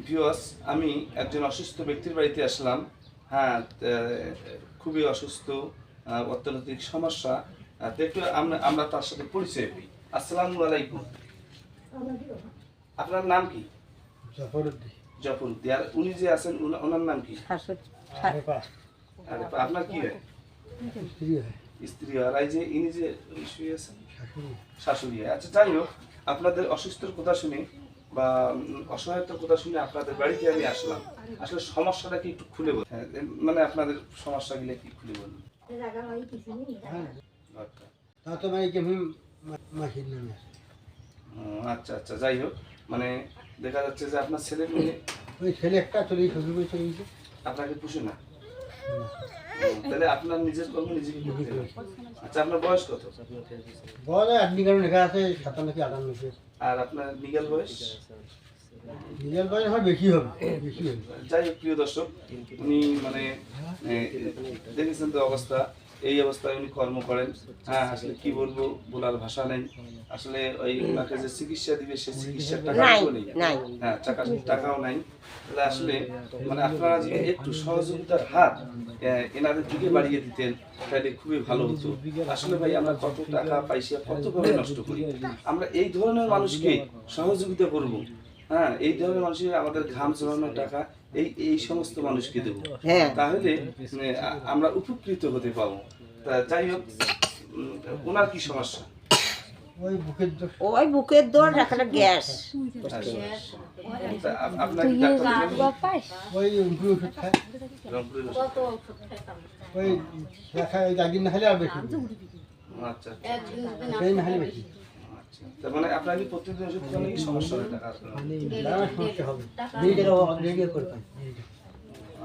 Viewers, আমি একজন অসুস্থ ব্যক্তির বাড়িতে আসলাম। হ্যাঁ, খুবই অসুস্থ, অর্থনৈতিক সমস্যা। তো একটু আমরা তার সাথে পরিচয় হই। আসসালামু আলাইকুম। আপনার নাম কি? জফরউদ্দিন। আর উনি যে আছেন ওনার নাম কি? আপনার কি হয়? স্ত্রী। আর এই যে ইনি যে শুয়ে আছেন শাশুড়ি হয়। আচ্ছা, যাই হোক, আপনাদের অসুস্থর কথা শুনে বা অসহায়তার কথা শুনে আপনাদের বাড়িতে আমি আসলাম। আসলে সমস্যাটা কি একটু খুলে বলুন। মানে আপনাদের সমস্যাগুলো কি খুলে বলুন। আচ্ছা আচ্ছা, যাই হোক, মানে দেখা যাচ্ছে যে আপনার ছেলে মেয়ে, ওই ছেলে একটা চলে শ্বশুর বাড়ি চলে গেছে। আপনাকে পুষে না। তাহলে আপনার নিজের কর্ম নিজেকে করতে হবে। আচ্ছা, আপনার বয়স কত? বয়স আপনি কারণ লেখা আছে 57 কি 58। আর আপনার লিগ্যাল বয়স? লিগ্যাল বয়স আমার বেশি হবে। যাই হোক, প্রিয় দর্শক, উনি মানে দেখেছেন তো অবস্থা, এই অবস্থায় উনি কর্ম করেন। হ্যাঁ, আসলে কি বলবো, বলার ভাষা নেই। আসলে ওই ওনাকে যে চিকিৎসা দিবে সে চিকিৎসার টাকাও নেই। হ্যাঁ, টাকাও নাই। তাহলে আসলে মানে আপনারা যদি একটু সহযোগিতার হাত এনাদের দিকে বাড়িয়ে দিতেন তাহলে খুবই ভালো হতো। আসলে ভাই, আমরা কত টাকা পয়সা কতভাবে নষ্ট করি। আমরা এই ধরনের মানুষকে সহযোগিতা করব। হ্যাঁ, এই ধরনের মানুষের আমাদের ঘাম ঝরানোর টাকা এই সমস্ত মানুষকে দেবো, তাহলে আমরা উপকৃত হতে পারবো। তা যাই হোক, ওনার কি সমস্যা? ওই বুকের দৌড় একটা গ্যাস। আপনার কি ওই ওষুধ খায়। ওই খায় একদিন না খেলে আর বেশি। আচ্ছা সেই না খেলে বেশি। তার মানে আপনার কি প্রত্যেকদিন ওষুধ খেলে কি সমস্যা হয়? টাকা সমস্যা হবে। 2 টাকা রেডিও করে পাই।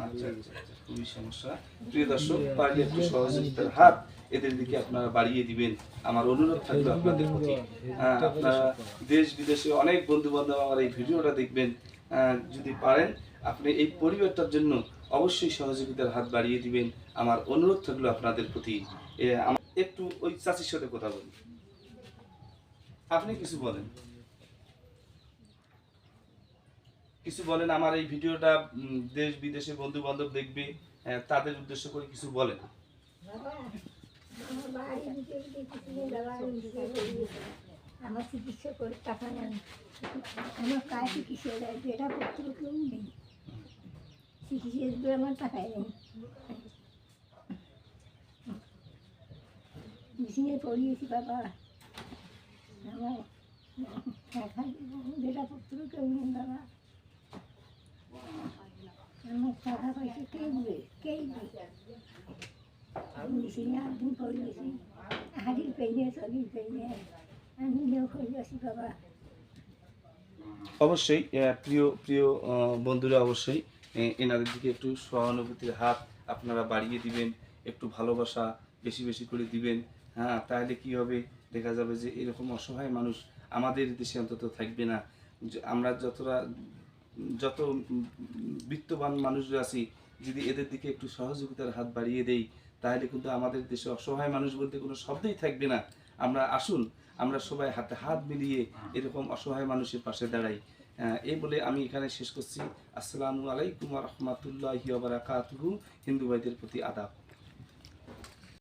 আচ্ছা আচ্ছা, খুবই সমস্যা। প্রিয় দর্শক, পারলে একটু সহযোগিতার হাত এদের দিকে আপনারা বাড়িয়ে দিবেন, আমার অনুরোধ থাকবে আপনাদের প্রতি। আপনারা দেশ বিদেশে অনেক বন্ধু বান্ধব আমার এই ভিডিওটা দেখবেন। যদি পারেন আপনি এই পরিবারটার জন্য অবশ্যই সহযোগিতার হাত বাড়িয়ে দিবেন, আমার অনুরোধ থাকলো আপনাদের প্রতি। আমার একটু ওই চাচির সাথে কথা বলি, আপনি কিছু বলেন, কিছু বলেন। আমার এই ভিডিওটা দেশ বিদেশে বন্ধু বান্ধব দেখবে, তাদের উদ্দেশ্য করে কিছু বলেন। আমার চিকিৎসা করে টাকা নেন, আমার কাজ চিকিৎসা দেয়, বেটা পত্র কেউ নেই, চিকিৎসা দিয়ে আমার টাকায় নেই। মেশিনে পড়িয়েছি বাবা, আমার টাকা বেটা পত্র কেউ নেই বাবা, আমার টাকা পয়সা কে দেবে, কেই দেবে। মেশিনে 8 দিন পড়িয়েছি, হাড়ির পেয়ে শরীর পেয়ে আমি হয়ে আসি বাবা। অবশ্যই প্রিয় প্রিয় বন্ধুরা, অবশ্যই এনাদের দিকে একটু সহানুভূতির হাত আপনারা বাড়িয়ে দিবেন, একটু ভালোবাসা বেশি বেশি করে দিবেন। হ্যাঁ, তাহলে কি হবে, দেখা যাবে যে এরকম অসহায় মানুষ আমাদের দেশে অন্তত থাকবে না। আমরা যত বিত্তবান মানুষরা আছি, যদি এদের দিকে একটু সহযোগিতার হাত বাড়িয়ে দেই, তাহলে কিন্তু আমাদের দেশে অসহায় মানুষ বলতে কোনো শব্দই থাকবে না। আমরা আসুন, আমরা সবাই হাতে হাত মিলিয়ে এরকম অসহায় মানুষের পাশে দাঁড়াই। এই বলে আমি এখানে শেষ করছি। আসসালামু আলাইকুম ওয়া রাহমাতুল্লাহি ওয়া বারাকাতুহু। হিন্দু ভাইদের প্রতি আদাব।